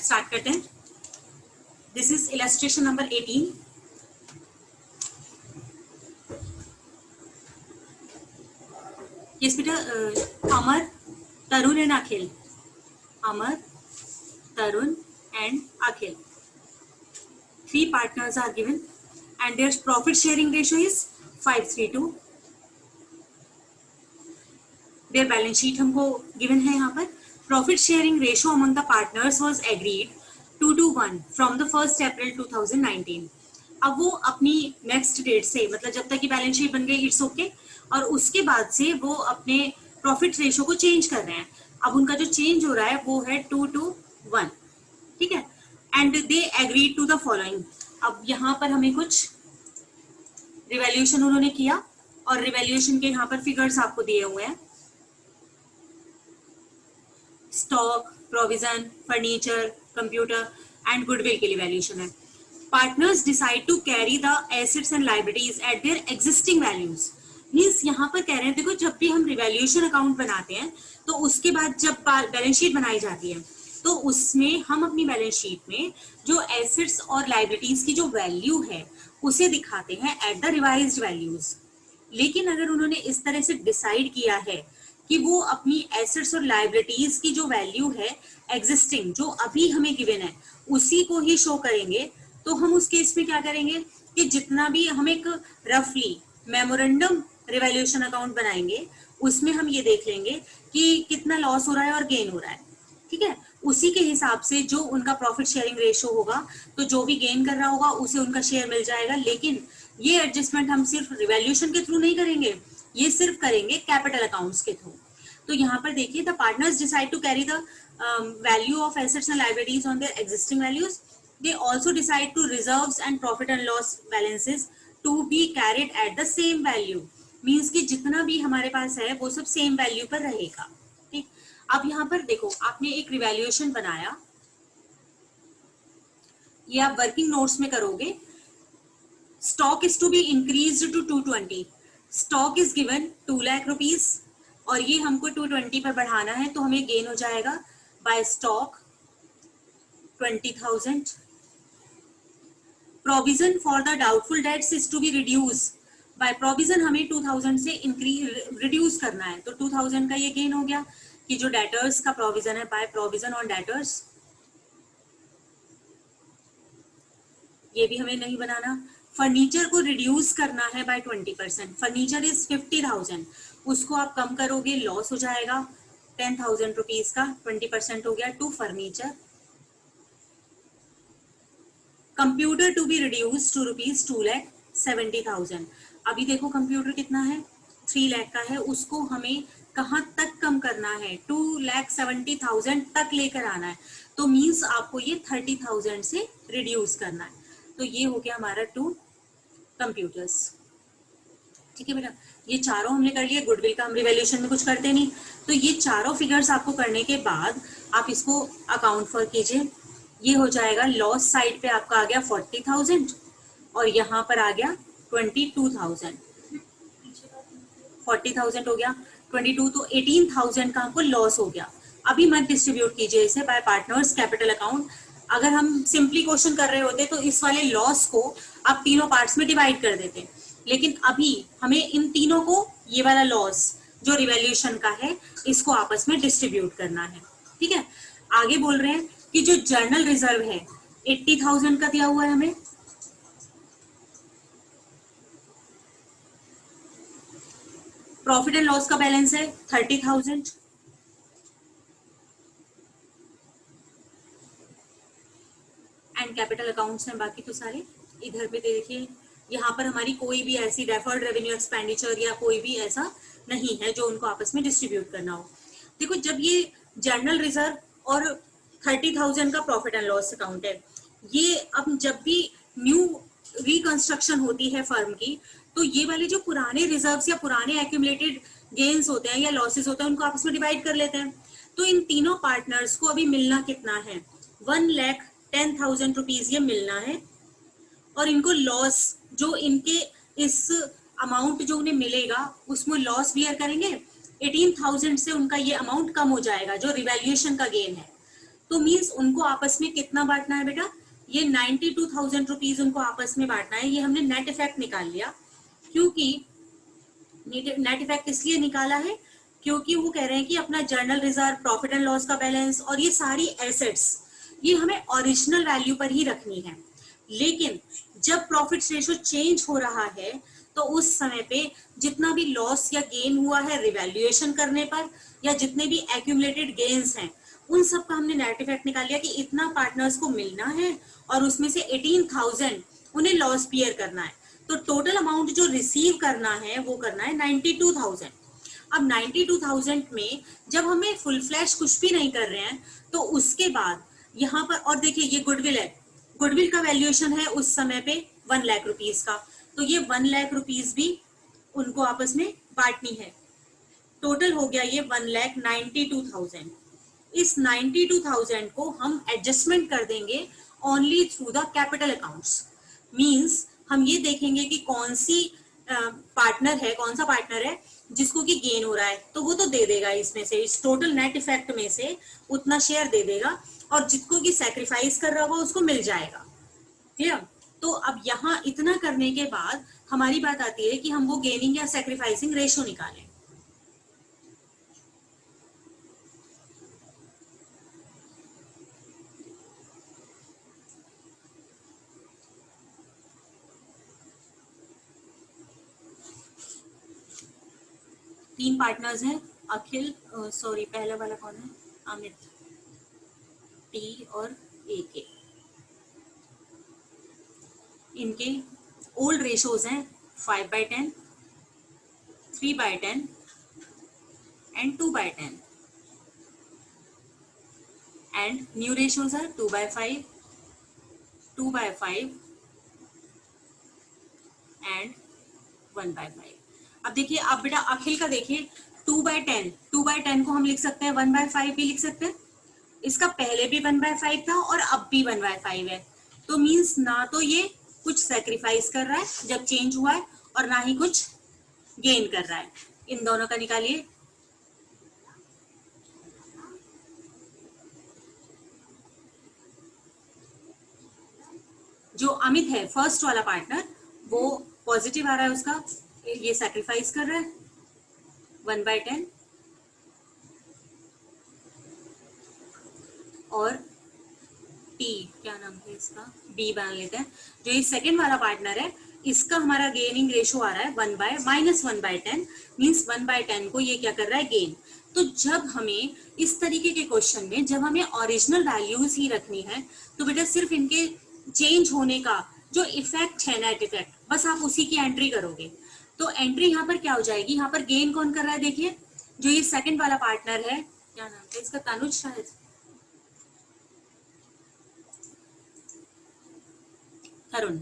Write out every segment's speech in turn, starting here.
Start करते हैं। This is illustration number 18। Yes बेटा, Amar, Tarun and Akhil. Amar, Tarun and Akhil, 3 partners are given and their profit sharing ratio is 5:3:2। their balance sheet हमको given है यहाँ पर। profit sharing ratio among the partners was agreed 2:1 from the 1st April 2019। अब वो अपनी next date से, मतलब जब तक की बैलेंस शीट बन गई इट्स ओके, और उसके बाद से वो अपने प्रॉफिट रेशो को चेंज कर रहे हैं। अब उनका जो चेंज हो रहा है वो है 2:1, ठीक है। And they agreed to the following. अब यहाँ पर हमें कुछ रिवैल्यूएशन उन्होंने किया और रिवैल्यूएशन के यहाँ पर फिगर्स आपको दिए हुए हैं। Stock, provision, furniture, computer and goodwill के लिए वैल्यूएशन है। Partners decide to carry the assets and liabilities at their existing values. Means यहाँ पर कह रहे हैं, देखो जब भी हम रिवैल्यूएशन अकाउंट बनाते हैं तो उसके बाद जब बैलेंस शीट बनाई जाती है तो उसमें हम अपनी बैलेंस शीट में जो एसेट्स और लायबिलिटीज की जो वैल्यू है उसे दिखाते हैं एट द रिवाइज्ड वैल्यूज। लेकिन अगर उन्होंने इस तरह से डिसाइड किया है कि वो अपनी एसेट्स और लायबिलिटीज की जो वैल्यू है एग्जिस्टिंग, जो अभी हमें गिवन है, उसी को ही शो करेंगे, तो हम उस केस में क्या करेंगे कि जितना भी हम एक रफली मेमोरेंडम रिवैल्यूएशन अकाउंट बनाएंगे उसमें हम ये देख लेंगे कि कितना लॉस हो रहा है और गेन हो रहा है, ठीक है। उसी के हिसाब से जो उनका प्रॉफिट शेयरिंग रेशो होगा, तो जो भी गेन कर रहा होगा उसे उनका शेयर मिल जाएगा। लेकिन ये एडजस्टमेंट हम सिर्फ रिवैल्यूएशन के थ्रू नहीं करेंगे, ये सिर्फ करेंगे कैपिटल अकाउंट्स के थ्रू। तो यहाँ पर देखिए, the partners decide to carry the value of assets and liabilities on their existing values. They also decide to reserves and profit and loss balances to be carried at the same value। Means कि जितना भी हमारे पास है वो सब same value पर रहेगा, ठीक। अब यहाँ पर देखो, आपने एक रिवैल्यूएशन बनाया, ये आप वर्किंग नोट्स में करोगे। Stock is to be increased to 220। Stock is given 2 lakh rupees और ये हमको 220 पर बढ़ाना है, तो हमें गेन हो जाएगा by stock 20,000। Provision for the doubtful debts is to be reduce. By provision हमें 2000 से रिड्यूस करना है, तो 2000 का ये गेन हो गया कि जो डेटर्स का प्रोविजन है, बाय प्रोविजन ऑन डेटर्स, ये भी हमें नहीं बनाना। फर्नीचर को रिड्यूस करना है बाय 20%। फर्नीचर इज 50,000, उसको आप कम करोगे, लॉस हो जाएगा 10,000 रुपीज का, 20% हो गया to furniture. Computer to be reduce to rupees 2,70,000। अभी देखो कंप्यूटर कितना है, 3 लाख का है, उसको हमें कहाँ तक कम करना है, 2,70,000 तक लेकर आना है। तो मीन्स आपको ये 30,000 से रिड्यूस करना है। तो ये हो गया हमारा 2 कंप्यूटर्स, ठीक है बेटा। ये चारों हमने कर लिए। गुडविल का हम रिवैल्यूएशन में कुछ करते नहीं, तो ये चारों फिगर्स आपको करने के बाद आप इसको अकाउंट फॉर कीजिए। ये हो जाएगा, लॉस साइड पे आपका आ गया 40,000 और यहाँ पर आ गया 22,000। 40,000 हो गया 22, तो 18,000 का आपको लॉस हो गया। अभी मत डिस्ट्रीब्यूट कीजिए इसे बाय पार्टनर्स कैपिटल अकाउंट। अगर हम सिंपली क्वेश्चन कर रहे होते तो इस वाले लॉस को आप तीनों पार्ट्स में डिवाइड कर देते, लेकिन अभी हमें इन तीनों को, ये वाला लॉस जो रिवैल्यूएशन का है, इसको आपस में डिस्ट्रीब्यूट करना है, ठीक है। आगे बोल रहे हैं कि जो जर्नल रिजर्व है 80,000 का दिया हुआ है हमें, प्रॉफिट एंड लॉस का बैलेंस है 30,000, एंड कैपिटल अकाउंट्स हैं बाकी तो सारे। इधर पे देखिए, यहाँ पर हमारी कोई भी ऐसी डेफर्ड रेवेन्यू एक्सपेंडिचर या कोई भी ऐसा नहीं है जो उनको आपस में डिस्ट्रीब्यूट करना हो। देखो, जब ये जर्नल रिजर्व और 30,000 का प्रॉफिट एंड लॉस अकाउंट है, ये अब जब भी न्यू रिकंस्ट्रक्शन होती है फर्म की, तो ये वाले जो पुराने रिजर्व्स या पुराने एक्यूमुलेटेड गेन्स होते हैं या लॉसेस होते हैं, उनको आपस में डिवाइड कर लेते हैं। तो इन तीनों पार्टनर्स को अभी मिलना कितना है, 1,10,000 रुपीज ये मिलना है, और इनको लॉस जो इनके इस अमाउंट जो उन्हें मिलेगा उसमें लॉस बियर करेंगे। 18,000 से उनका ये अमाउंट कम हो जाएगा जो रिवैल्यूएशन का गेन है। तो मीन्स उनको आपस में कितना बांटना है बेटा, ये 92,000 रुपीज उनको आपस में बांटना है। ये हमने नेट इफेक्ट निकाल लिया, क्योंकि नेट इफेक्ट इसलिए निकाला है क्योंकि वो कह रहे हैं कि अपना journal reserve, profit and loss का बैलेंस और ये सारी एसेट्स ये हमें ओरिजिनल वैल्यू पर ही रखनी है। लेकिन जब प्रॉफिट रेशो चेंज हो रहा है तो उस समय पे जितना भी लॉस या गेन हुआ है रिवैल्यूएशन करने पर, या जितने भी एक्यूमुलेटेड गेन्स हैं, उन सब का हमने नेट इफेक्ट निकाल लिया कि इतना पार्टनर्स को मिलना है और उसमें से 18,000 उन्हें लॉस बियर करना है। तो टोटल अमाउंट जो रिसीव करना है वो करना है 92,000। अब 92,000 में जब हमें फुल फ्लैश कुछ भी नहीं कर रहे हैं तो उसके बाद यहाँ पर, और देखिए ये गुडविल है, गुडविल का वैल्यूएशन है उस समय पे 1 लाख रुपीज का, तो ये 1 लाख रुपीज भी उनको आपस में बांटनी है। टोटल हो गया ये 1,92,000। इस 92,000 को हम एडजस्टमेंट कर देंगे only through the capital accounts. Means हम ये देखेंगे कि कौन सी पार्टनर है, कौन सा पार्टनर है जिसको कि गेन हो रहा है, तो वो तो दे देगा इसमें से, इस टोटल नेट इफेक्ट में से उतना शेयर दे देगा, और जिसको कि सैक्रिफाइस कर रहा होगा उसको मिल जाएगा। क्लियर? तो अब यहाँ इतना करने के बाद हमारी बात आती है कि हम वो गेनिंग या सैक्रिफाइसिंग रेशो निकालें। तीन पार्टनर्स हैं, अखिल, सॉरी पहला वाला कौन है, अमित, टी और ए के। इनके ओल्ड रेशोज हैं 5/10, 3/10 and 2/10, and new ratios are 2/5, 2/5 and 1/5। अब देखिए, अब बेटा अखिल का देखिए 2/10, 2/10 को हम लिख सकते हैं 1/5 भी लिख सकते हैं। इसका पहले भी 1/5 था और अब भी 1/5 है, तो मीन्स ना तो ये कुछ सेक्रीफाइस कर रहा है जब चेंज हुआ है, और ना ही कुछ गेन कर रहा है। इन दोनों का निकालिए। जो अमित है फर्स्ट वाला पार्टनर, वो पॉजिटिव आ रहा है उसका, ये सैक्रिफाइस कर रहा है 1/10, और टी, क्या नाम है इसका, बी बना लेते हैं। जो ये सेकंड वाला पार्टनर है इसका हमारा गेनिंग रेशो आ रहा है -1/10, मीन्स 1/10 को ये क्या कर रहा है, गेन। तो जब हमें इस तरीके के क्वेश्चन में जब हमें ओरिजिनल वैल्यूज ही रखनी है, तो बेटा सिर्फ इनके चेंज होने का जो इफेक्ट है, नेट इफेक्ट, बस आप उसी की एंट्री करोगे। तो एंट्री यहाँ पर क्या हो जाएगी, यहाँ पर गेन कौन कर रहा है, देखिए जो ये सेकंड वाला पार्टनर है, क्या नाम है इसका, तनुज शायद, तरुण।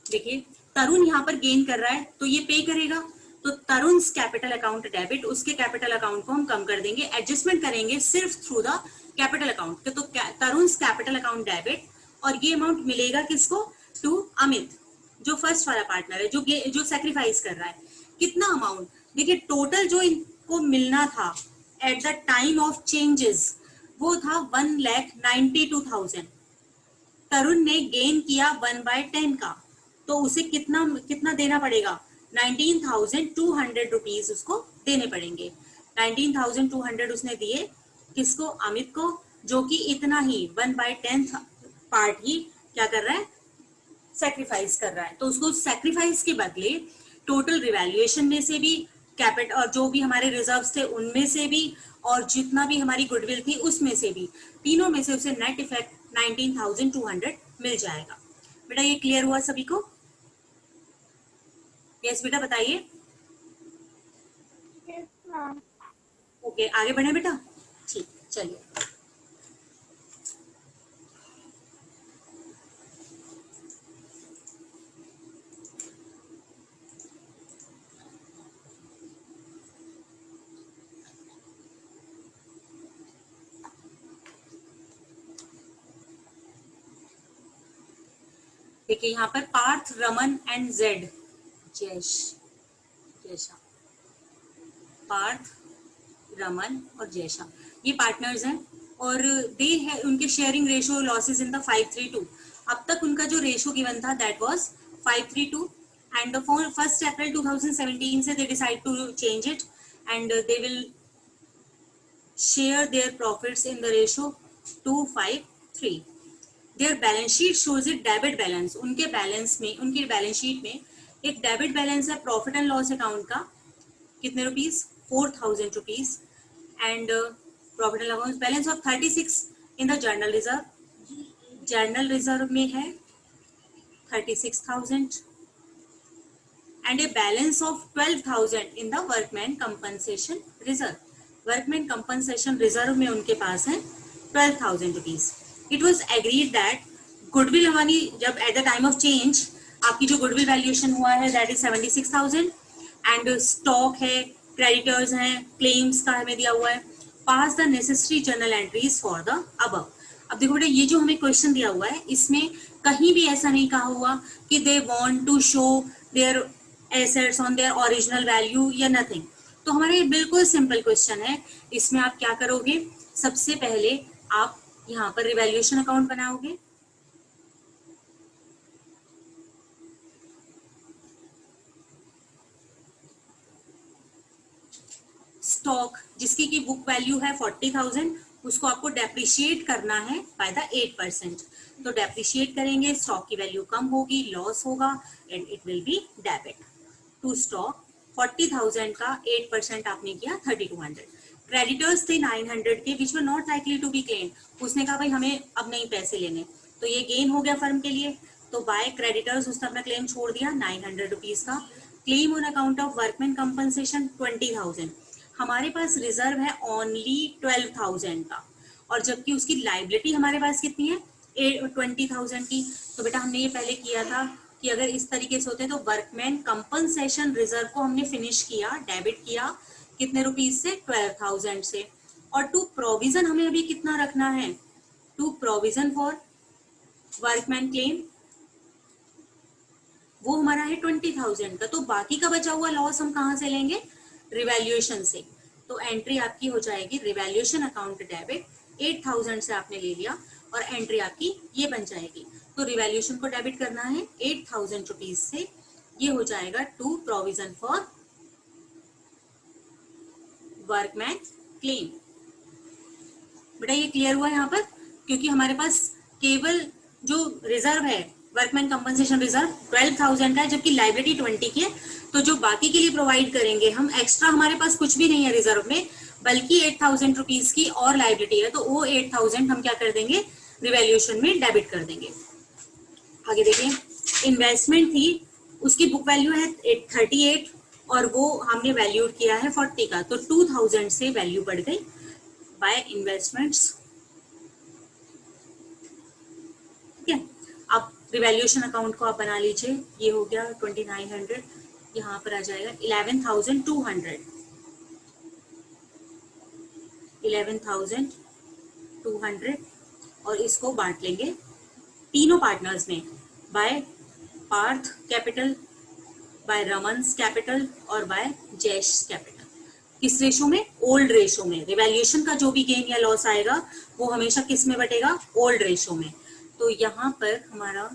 देखिए तरुण यहाँ पर गेन कर रहा है तो ये पे करेगा, तो तरुण कैपिटल अकाउंट डेबिट, उसके कैपिटल अकाउंट को हम कम कर देंगे, एडजस्टमेंट करेंगे सिर्फ थ्रू द कैपिटल अकाउंट। तो तरुण कैपिटल अकाउंट डेबिट, और ये अमाउंट मिलेगा किसको, टू अमित, जो फर्स्ट वाला पार्टनर है, जो सेक्रीफाइस कर रहा है। कितना अमाउंट, देखिए टोटल जो इनको मिलना था at the time of changes वो था 1,92,000। तरुण ने गेन किया 1/10 का, तो उसे कितना कितना देना पड़ेगा, 19,200 रुपीज उसको देने पड़ेंगे। 19,200 उसने दिए किसको, अमित को, जो कि इतना ही 1/10 पार्ट ही क्या कर रहा है, सेक्रीफाइस कर रहा है। तो उसको सेक्रीफाइस के बदले टोटल रिवैल्यूएशन में से भी, कैपिटल और जो भी हमारे रिजर्व्स थे उनमें से भी, और जितना भी हमारी गुडविल थी उसमें से भी, तीनों में से उसे नेट इफेक्ट 19,200 मिल जाएगा। बेटा ये क्लियर हुआ सभी को? यस बेटा बताइए। ओके आगे बढ़े बेटा, ठीक चलिए। देखिए यहाँ पर पार्थ, रमन एंड जेड, जयश, पार्थ, रमन और जयशा, ये पार्टनर्स हैं और दे है उनके sharing ratio losses in the 532। अब तक उनका जो रेशियो गिवन था that was 532 and first April 2017 से they decide to change it and they will share their profits in the ratio 253। Their balance sheet shows it debit balance, उनके balance में, उनकी balance sheet में एक debit balance है profit and loss account का, कितने rupees, 4000 rupees and profit and loss balance of 36 in the journal reserve, journal reserve में है 36,000 and a balance of 12,000 in the workman compensation reserve, workman compensation reserve में उनके पास है 12,000 rupees. It was agreed that goodwill हमारी जब at the time of change आपकी जो goodwill valuation हुआ है दैट इज 76,000 एंड स्टॉक है, क्रेडिटर्स हैं, क्लेम्स का हमें दिया हुआ है, pass the necessary journal entries for the above. अब देखो बेटा ये जो हमें क्वेश्चन दिया हुआ है इसमें कहीं भी ऐसा नहीं कहा हुआ कि they want to show their assets on their original value या नथिंग। तो हमारे बिल्कुल सिंपल क्वेश्चन है, इसमें आप क्या करोगे, सबसे पहले आप यहाँ पर रिवैल्यूएशन अकाउंट बनाओगे, स्टॉक जिसकी की बुक वैल्यू है 40,000 उसको आपको डेप्रिशिएट करना है बाय द 8%। तो डेप्रिशिएट करेंगे, स्टॉक की वैल्यू कम होगी, लॉस होगा and it will be debit to stock. 40,000 का 8% आपने किया 3200। क्रेडिटर्स थे 900 के which were not likely to be claim, उसने कहा भाई हमें अब नहीं पैसे लेने, तो ये गेन हो गया फर्म के लिए, तो बाय क्रेडिटर्स उसने अपना क्लेम छोड़ दिया 900 रुपीज का। Claim on account of workman compensation 20,000, हमारे पास रिजर्व है ओनली 12,000 का और जबकि उसकी लाइबिलिटी हमारे पास कितनी है 20,000 की। तो बेटा हमने ये पहले किया था कि अगर इस तरीके से होते तो वर्कमैन कंपनसेशन रिजर्व को हमने फिनिश किया, डेबिट किया कितने रुपीज से, 12,000 से। और टू प्रोविजन हमें अभी कितना रखना है, to provision for workman claim वो हमारा है 20,000 का। तो बाकी का बचा हुआ लॉस हम कहाँ से लेंगे, रिवैल्यूएशन से। तो एंट्री आपकी हो जाएगी रिवैल्यूएशन अकाउंट डेबिट, 8,000 से आपने ले लिया और एंट्री आपकी ये बन जाएगी। तो रिवैल्यूएशन को डेबिट करना है 8,000 रुपीज से, ये हो जाएगा to provision for workman claim. बेटा ये क्लियर हुआ यहाँ पर, क्योंकि हमारे पास केवल जो रिजर्व है वर्कमैन कंपनसेशन रिजर्व 12,000 का है जबकि लाइबिलिटी 20 की है, तो जो बाकी के लिए प्रोवाइड करेंगे हम एक्स्ट्रा, हमारे पास कुछ भी नहीं है रिजर्व में बल्कि 8,000 रुपीज की और लाइबिलिटी है, तो वो 8,000 हम क्या कर देंगे रिवैल्यूएशन में डेबिट कर देंगे। आगे देखिए, इन्वेस्टमेंट थी उसकी बुक वैल्यू है 38 और वो हमने वैल्यू किया है 40 का, तो 2,000 से वैल्यू बढ़ गई बाय इन्वेस्टमेंट्स। ठीक है, अब रिवैल्यूएशन अकाउंट को आप बना लीजिए, ये हो गया 2900, यहाँ पर आ जाएगा 11,200, 11,200 और इसको बांट लेंगे तीनों पार्टनर्स में by Parth capital, by Raman's capital और बाय जैश कैपिटल। किस रेशो में, ओल्ड रेशो में। रिवैल्यूएशन का जो भी गेन या लॉस आएगा वो हमेशा किस में बटेगा, ओल्ड रेशो में। तो यहाँ पर हमारा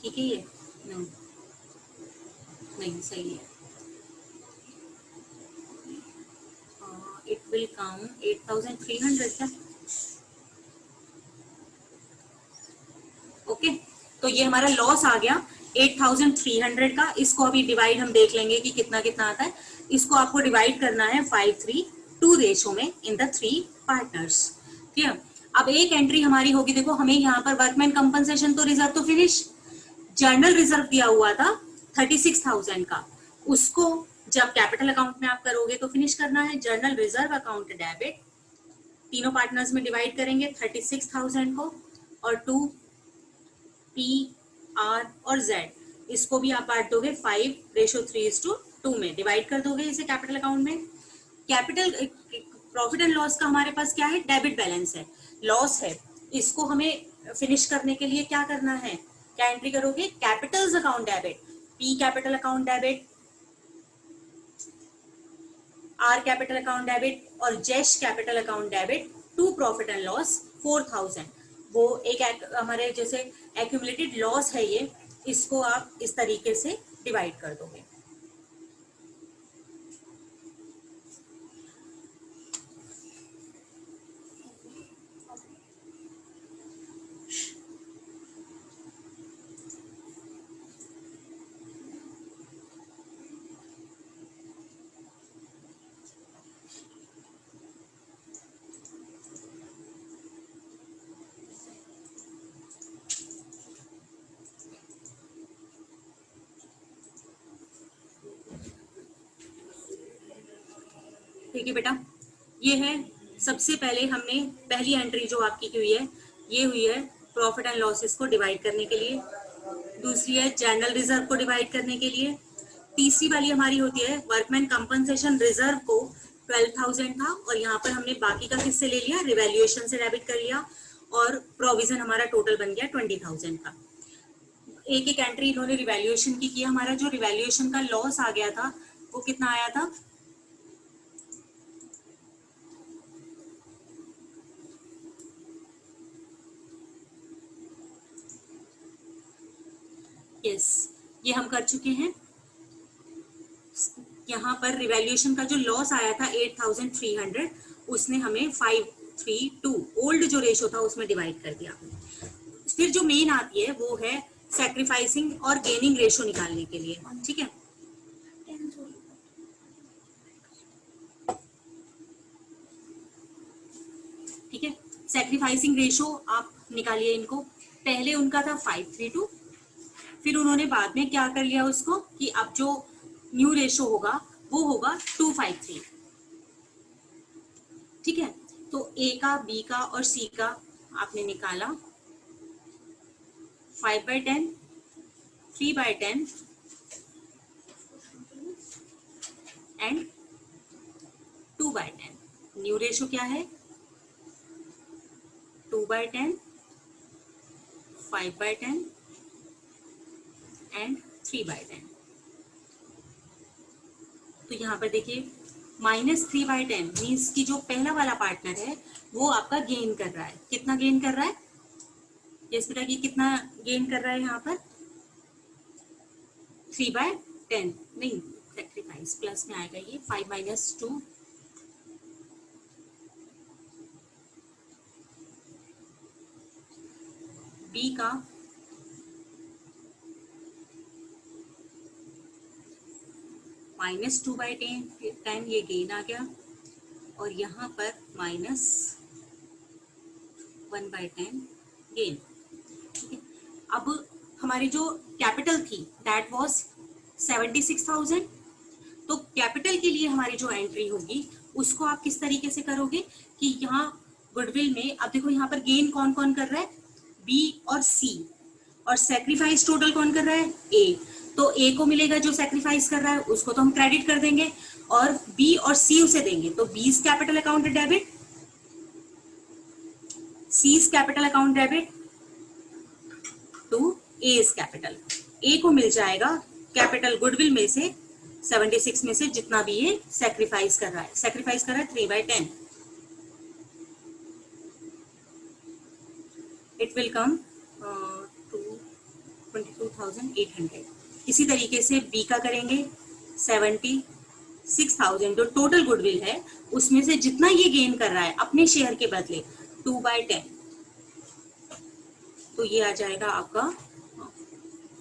ठीक है, ये नहीं सही है, इट विल कम 8,300 क्या, ओके। तो ये हमारा लॉस आ गया 8,300 का। इसको अभी डिवाइड हम देख लेंगे कि कितना कितना आता है। इसको आपको डिवाइड करना है 5:3 रेशो में इन द 3 पार्टनर्स। ठीक है, अब एक एंट्री हमारी होगी, देखो हमें यहाँ पर वर्कमैन कंपनसेशन तो रिजर्व तो फिनिश, जर्नल रिजर्व दिया हुआ था 36,000 का, उसको जब कैपिटल अकाउंट में आप करोगे तो फिनिश करना है। जर्नल रिजर्व अकाउंट डेबिट, तीनों पार्टनर्स में डिवाइड करेंगे 36,000 को और 2 P R और Z, इसको भी आप बांट दोगे 5:3:2 में डिवाइड कर दोगे इसे कैपिटल अकाउंट में। कैपिटल प्रॉफिट एंड लॉस का हमारे पास क्या है, डेबिट बैलेंस है, लॉस है, इसको हमें फिनिश करने के लिए क्या करना है, क्या एंट्री करोगे, capitals account debit P capital account debit, R capital account debit और Jesh capital account debit to profit and loss 4000। वो एक हमारे जैसे एक्यूमुलेटेड लॉस है ये, इसको आप इस तरीके से डिवाइड कर दोगे। ठीक है बेटा, ये है सबसे पहले हमने पहली एंट्री जो आपकी की हुई है, ये हुई है प्रॉफिट एंड लॉसेस को डिवाइड करने के लिए। दूसरी है जनरल रिजर्व को डिवाइड करने के लिए। तीसरी वाली हमारी होती है वर्कमैन कंपनसेशन रिजर्व को 12,000 था और यहाँ पर हमने बाकी का किससे ले लिया, रिवैल्यूएशन से डेबिट कर लिया और प्रोविजन हमारा टोटल बन गया 20,000 का। एक एक एंट्री इन्होंने रिवैल्यूएशन की किया। हमारा जो रिवैल्यूएशन का लॉस आ गया था वो कितना आया था, यस ये हम कर चुके हैं। यहाँ पर रिवैल्यूएशन का जो लॉस आया था 8,300, उसने हमें 532 ओल्ड जो रेशो था उसमें डिवाइड कर दिया। फिर जो मेन आती है वो है सैक्रिफाइसिंग और गेनिंग रेशो निकालने के लिए। ठीक है, ठीक है, सैक्रिफाइसिंग रेशो आप निकालिए इनको। पहले उनका था 532, फिर उन्होंने बाद में क्या कर लिया उसको कि अब जो न्यू रेशो होगा वो होगा 253। ठीक है, तो ए का, बी का और सी का आपने निकाला 5/10, 3/10 एंड 2/10। न्यू रेशो क्या है, 2/10, 5/10 एंड 3/10। तो यहाँ पर देखिए -3/10 मीन्स कि जो पहला वाला पार्टनर है वो आपका गेन कर रहा है। कितना गेन कर रहा है, जैसे बेटा कि कितना गेन कर रहा है यहाँ पर 3/10 नहीं, सैक्रिफाइस प्लस में आएगा ये 5 - 2 बी का -2/10 ये गेन आ गया और यहाँ पर -1/10 गेन। ठीक है, अब हमारी जो कैपिटल थी दैट वाज 76,000। तो कैपिटल के लिए हमारी जो एंट्री होगी उसको आप किस तरीके से करोगे कि यहाँ गुडविल में अब देखो यहाँ पर गेन कौन कौन कर रहा है, बी और सी, और सैक्रिफाइस टोटल कौन कर रहा है, ए। तो ए को मिलेगा जो सैक्रिफाइस कर रहा है उसको तो हम क्रेडिट कर देंगे और बी और सी उसे देंगे। तो B's capital account debit, C's capital account debit to A's capital. A को मिल जाएगा कैपिटल गुडविल में से 76 में से जितना भी ये सैक्रिफाइस कर रहा है। सैक्रिफाइस कर रहा है 3/10, इट विल कम 22,800। इसी तरीके से बी का करेंगे 76,000 जो टोटल गुडविल है उसमें से जितना ये गेन कर रहा है अपने शेयर के बदले 2/10, तो ये आ जाएगा आपका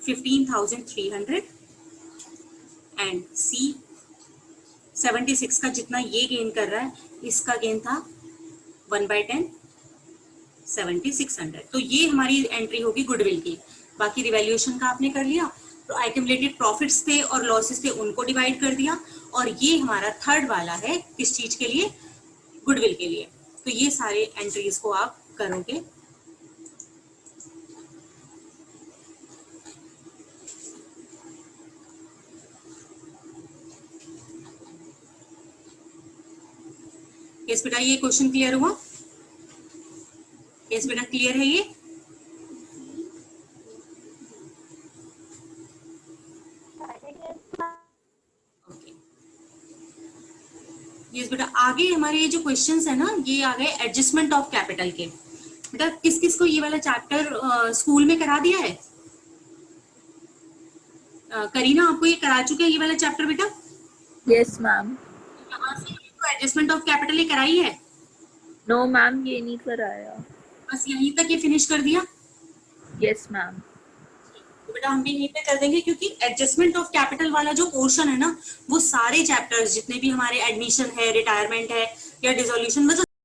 15,300। एंड सी 76 का जितना ये गेन कर रहा है इसका गेन था 1/10, 7,600। तो ये हमारी एंट्री होगी गुडविल की। बाकी रिवैल्यूएशन का आपने कर लिया, तो एक्यूमुलेटेड प्रॉफिट्स थे और लॉसेस थे उनको डिवाइड कर दिया, और ये हमारा थर्ड वाला है किस चीज के लिए, गुडविल के लिए। तो ये सारे एंट्रीज को आप करोगे। यस बेटा, ये क्वेश्चन क्लियर हुआ? यस बेटा, क्लियर है ये? यस बेटा, आगे हमारे ये जो क्वेश्चंस है ना, ये आ गए एडजस्टमेंट ऑफ कैपिटल के। बेटा किस किस को ये वाला चैप्टर स्कूल में करा दिया है? करीना, आपको ये करा चुके हैं ये वाला चैप्टर बेटा? Yes ma'am. यहाँ से तो एडजस्टमेंट ऑफ कैपिटल ये कराई है? नो मैम, ये नहीं कराया। बस यहीं तक ये फिनिश कर दिया? Yes ma'am. तो बेटा हम भी यहीं पे कर देंगे, क्योंकि एडजस्टमेंट ऑफ कैपिटल वाला जो पोर्शन है ना, वो सारे चैप्टर्स जितने भी हमारे एडमिशन है, रिटायरमेंट है या डिसोल्यूशन, मतलब